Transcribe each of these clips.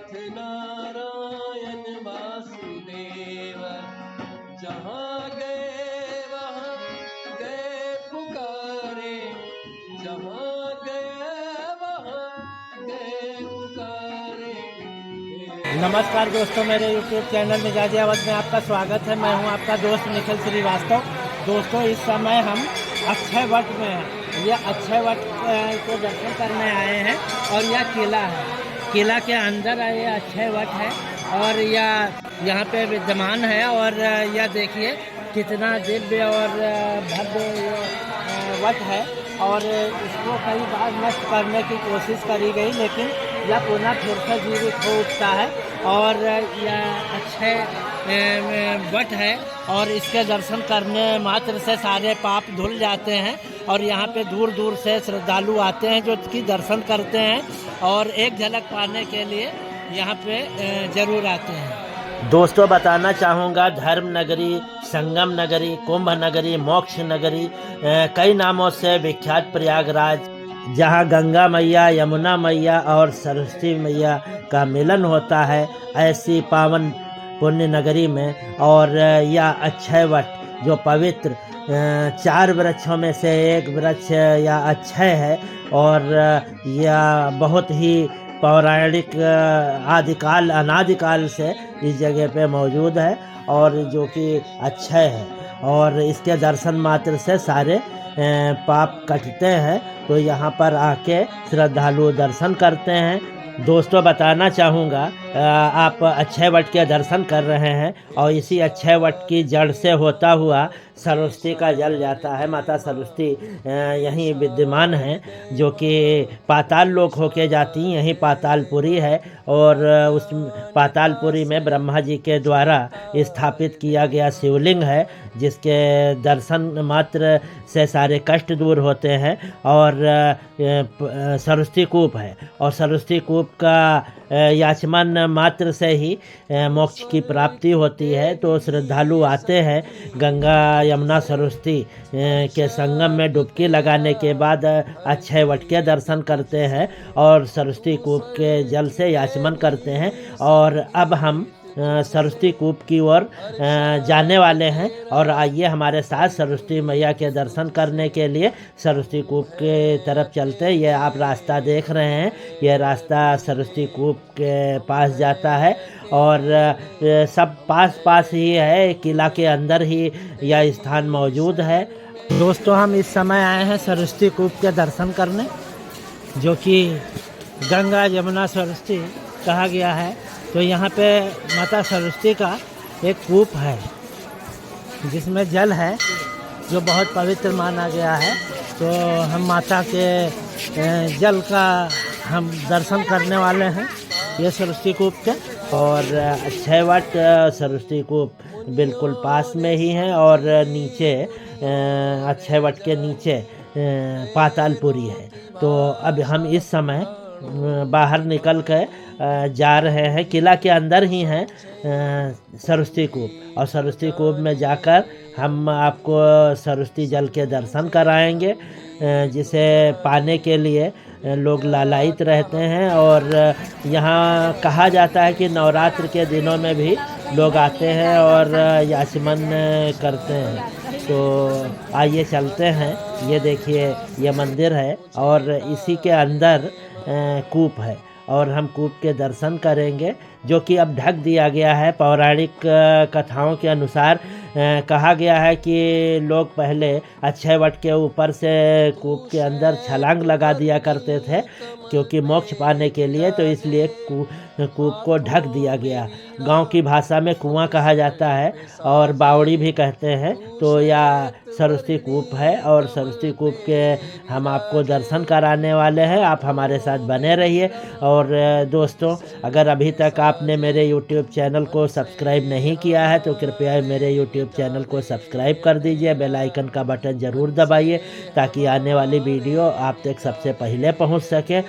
नाथ नारायण वासुदेव, जहाँ गए वहाँ गए पुकारे, जहाँ गए वहाँ गए पुकारे। नमस्कार दोस्तों, मेरे YouTube चैनल मिजाजी आवाज़ में आपका स्वागत है। मैं हूं आपका दोस्त निखिल श्रीवास्तव। दोस्तों, इस समय हम अक्षय वट में हैं। यह अक्षय वट को दर्शन करने आए हैं और यह किला है। किला के अंदर ये अक्षय वट है और यह यहाँ पे विद्यमान है। और यह देखिए कितना दिव्य और भव्य वट है। और इसको कई बार नष्ट करने की कोशिश करी गई, लेकिन यह पुनः फिर से जीवित हो उठता है। और यह अक्षय वट है और इसके दर्शन करने मात्र से सारे पाप धुल जाते हैं। और यहाँ पे दूर दूर से श्रद्धालु आते हैं जो इसकी दर्शन करते हैं और एक झलक पाने के लिए यहाँ पे जरूर आते हैं। दोस्तों, बताना चाहूँगा, धर्म नगरी, संगम नगरी, कुंभ नगरी, मोक्ष नगरी, कई नामों से विख्यात प्रयागराज, जहाँ गंगा मैया, यमुना मैया और सरस्वती मैया का मिलन होता है, ऐसी पावन पुण्य नगरी में। और यह अक्षय वट जो पवित्र 4 वृक्षों में से एक वृक्ष या अक्षय है। और यह बहुत ही पौराणिक आदिकाल अनादिकाल से इस जगह पे मौजूद है और जो कि अक्षय है। और इसके दर्शन मात्र से सारे पाप कटते हैं। तो यहाँ पर आके श्रद्धालु दर्शन करते हैं। दोस्तों, बताना चाहूँगा, आप अक्षय वट के दर्शन कर रहे हैं और इसी अक्षय वट की जड़ से होता हुआ सरस्वती का जल जाता है। माता सरस्वती यहीं विद्यमान है, जो कि पाताल लोक होके जाती, यहीं पातालपुरी है। और उस पातालपुरी में ब्रह्मा जी के द्वारा स्थापित किया गया शिवलिंग है, जिसके दर्शन मात्र से सारे कष्ट दूर होते हैं। और सरस्वती कूप है और सरस्वती कूप का याचमान मात्र से ही मोक्ष की प्राप्ति होती है। तो श्रद्धालु आते हैं, गंगा यमुना सरस्वती के संगम में डुबकी लगाने के बाद अक्षय वट के दर्शन करते हैं और सरस्वती कूप के जल से याचमान करते हैं। और अब हम सरस्वती कूप की ओर जाने वाले हैं। और आइए हमारे साथ सरस्वती मैया के दर्शन करने के लिए सरस्वती कूप के तरफ चलते हैं। ये आप रास्ता देख रहे हैं, यह रास्ता सरस्वती कूप के पास जाता है। और सब पास पास ही है, किला के अंदर ही यह स्थान मौजूद है। दोस्तों, हम इस समय आए हैं सरस्वती कूप के दर्शन करने, जो कि गंगा यमुना सरस्वती कहा गया है। तो यहाँ पे माता सरस्वती का एक कूप है जिसमें जल है, जो बहुत पवित्र माना गया है। तो हम माता के जल का हम दर्शन करने वाले हैं, ये सरस्वती कूप के। और अक्षय वट सरस्वती कूप बिल्कुल पास में ही है। और नीचे अक्षय वट के नीचे पातालपुरी है। तो अब हम इस समय बाहर निकल कर जा रहे हैं। किला के अंदर ही हैं सरस्वती कूप, और सरस्वती कूप में जाकर हम आपको सरस्वती जल के दर्शन कराएंगे, जिसे पाने के लिए लोग लालायित रहते हैं। और यहाँ कहा जाता है कि नवरात्र के दिनों में भी लोग आते हैं और याचमन करते हैं। तो आइए चलते हैं। ये देखिए, ये मंदिर है और इसी के अंदर कूप है और हम कूप के दर्शन करेंगे, जो कि अब ढक दिया गया है। पौराणिक कथाओं के अनुसार कहा गया है कि लोग पहले अक्षय वट के ऊपर से कूप के अंदर छलांग लगा दिया करते थे, क्योंकि मोक्ष पाने के लिए। तो इसलिए कूप को ढक दिया गया। गांव की भाषा में कुआं कहा जाता है और बावड़ी भी कहते हैं। तो यह सरस्वती कूप है और सरस्वती कूप के हम आपको दर्शन कराने वाले हैं। आप हमारे साथ बने रहिए। और दोस्तों, अगर अभी तक आपने मेरे YouTube चैनल को सब्सक्राइब नहीं किया है तो कृपया मेरे YouTube चैनल को सब्सक्राइब कर दीजिए। बेल आइकन का बटन ज़रूर दबाइए ताकि आने वाली वीडियो आप तक सबसे पहले पहुंच सके।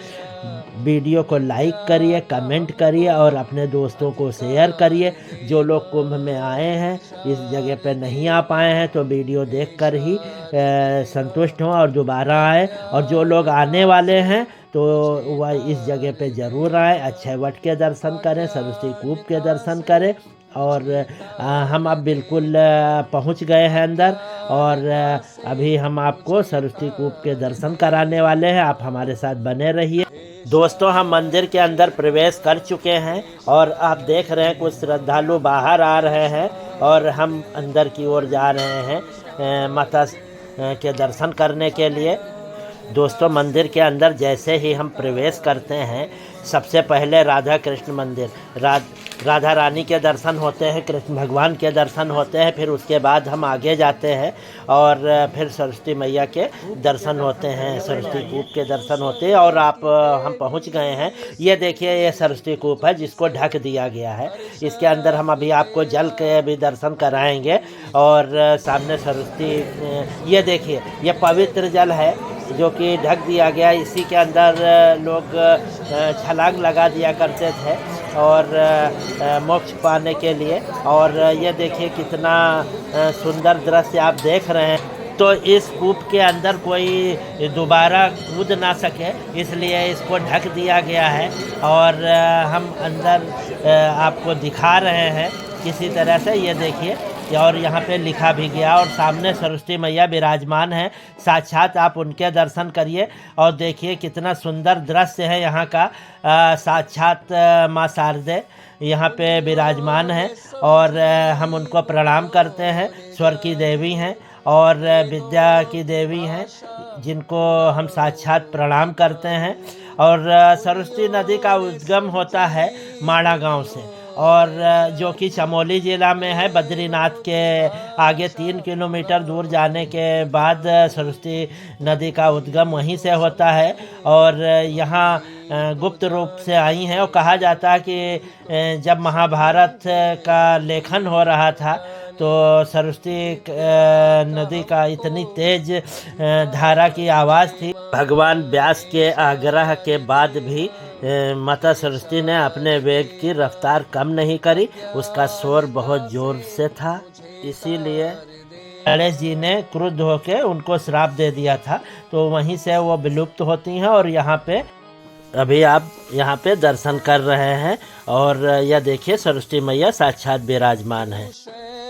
वीडियो को लाइक करिए, कमेंट करिए और अपने दोस्तों को शेयर करिए। जो लोग कुंभ में आए हैं, इस जगह पे नहीं आ पाए हैं, तो वीडियो देखकर ही संतुष्ट हों और दोबारा आए। और जो लोग आने वाले हैं तो वह इस जगह पे ज़रूर आए, अक्षय वट के दर्शन करें, सरस्वती कूप के दर्शन करें। और हम अब बिल्कुल पहुंच गए हैं अंदर, और अभी हम आपको सरस्वती कूप के दर्शन कराने वाले हैं। आप हमारे साथ बने रहिए। दोस्तों, हम मंदिर के अंदर प्रवेश कर चुके हैं और आप देख रहे हैं कुछ श्रद्धालु बाहर आ रहे हैं और हम अंदर की ओर जा रहे हैं माता के दर्शन करने के लिए। दोस्तों, मंदिर के अंदर जैसे ही हम प्रवेश करते हैं, सबसे पहले राधा कृष्ण मंदिर, राधा रानी के दर्शन होते हैं, कृष्ण भगवान के दर्शन होते हैं। फिर उसके बाद हम आगे जाते हैं और फिर सरस्वती मैया के दर्शन होते हैं, सरस्वती कूप के दर्शन होते हैं। और हम पहुंच गए हैं। ये देखिए, ये सरस्वती कूप है जिसको ढक दिया गया है। इसके अंदर हम अभी आपको जल के भी दर्शन कराएंगे। और सामने सरस्वती, ये देखिए, ये पवित्र जल है जो कि ढक दिया गया। इसी के अंदर लोग छलांग लगा दिया करते थे और मोक्ष पाने के लिए। और ये देखिए कितना सुंदर दृश्य आप देख रहे हैं। तो इस कूप के अंदर कोई दोबारा कूद ना सके, इसलिए इसको ढक दिया गया है। और हम अंदर आपको दिखा रहे हैं किसी तरह से, ये देखिए। और यहाँ पे लिखा भी गया और सामने सरस्वती मैया विराजमान है, साक्षात आप उनके दर्शन करिए। और देखिए कितना सुंदर दृश्य है यहाँ का। साक्षात माँ शारदे यहाँ पे विराजमान है और हम उनको प्रणाम करते हैं। स्वर की देवी हैं और विद्या की देवी हैं, जिनको हम साक्षात प्रणाम करते हैं। और सरस्वती नदी का उद्गम होता है माड़ा गांव से, और जो कि चमोली ज़िला में है। बद्रीनाथ के आगे 3 किलोमीटर दूर जाने के बाद सरस्वती नदी का उद्गम वहीं से होता है। और यहाँ गुप्त रूप से आई हैं। और कहा जाता है कि जब महाभारत का लेखन हो रहा था तो सरस्वती नदी का इतनी तेज धारा की आवाज़ थी, भगवान व्यास के आग्रह के बाद भी माता सरस्वती ने अपने वेग की रफ्तार कम नहीं करी। उसका शोर बहुत जोर से था, इसीलिए गणेश जी ने क्रुद्ध होकर उनको श्राप दे दिया था। तो वहीं से वो विलुप्त होती हैं। और यहाँ पे अभी आप यहाँ पे दर्शन कर रहे हैं और यह देखिए सरस्वती मैया साक्षात विराजमान है।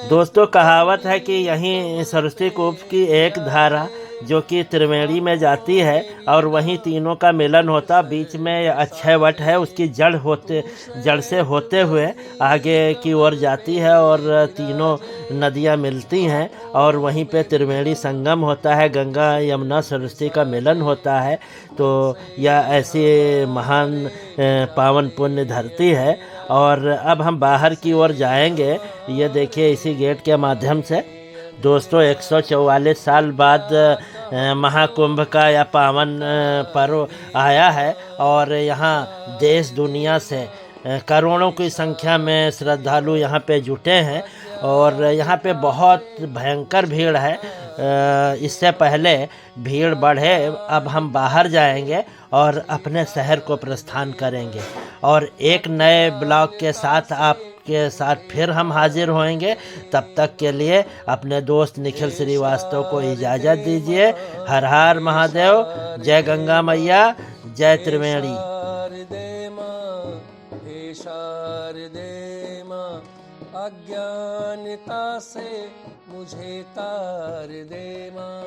दोस्तों, कहावत है कि यहीं सरस्वती कूप की एक धारा जो कि त्रिवेणी में जाती है और वहीं तीनों का मिलन होता। बीच में अक्षय वट है, उसकी जड़ से होते हुए आगे की ओर जाती है और तीनों नदियां मिलती हैं और वहीं पे त्रिवेणी संगम होता है, गंगा यमुना सरस्वती का मिलन होता है। तो यह ऐसी महान पावन पुण्य धरती है। और अब हम बाहर की ओर जाएंगे, ये देखिए इसी गेट के माध्यम से। दोस्तों, 144 साल बाद महाकुंभ का यह पावन पर्व आया है और यहाँ देश दुनिया से करोड़ों की संख्या में श्रद्धालु यहाँ पे जुटे हैं। और यहाँ पे बहुत भयंकर भीड़ है। इससे पहले भीड़ बढ़े, अब हम बाहर जाएंगे और अपने शहर को प्रस्थान करेंगे। और एक नए ब्लॉग के साथ आपके साथ फिर हम हाजिर होंगे। तब तक के लिए अपने दोस्त निखिल श्रीवास्तव को इजाज़त दीजिए। हर हर महादेव, जय गंगा मैया, जय त्रिवेणी। शारदे माँ, अज्ञानता से मुझे तार दे माँ।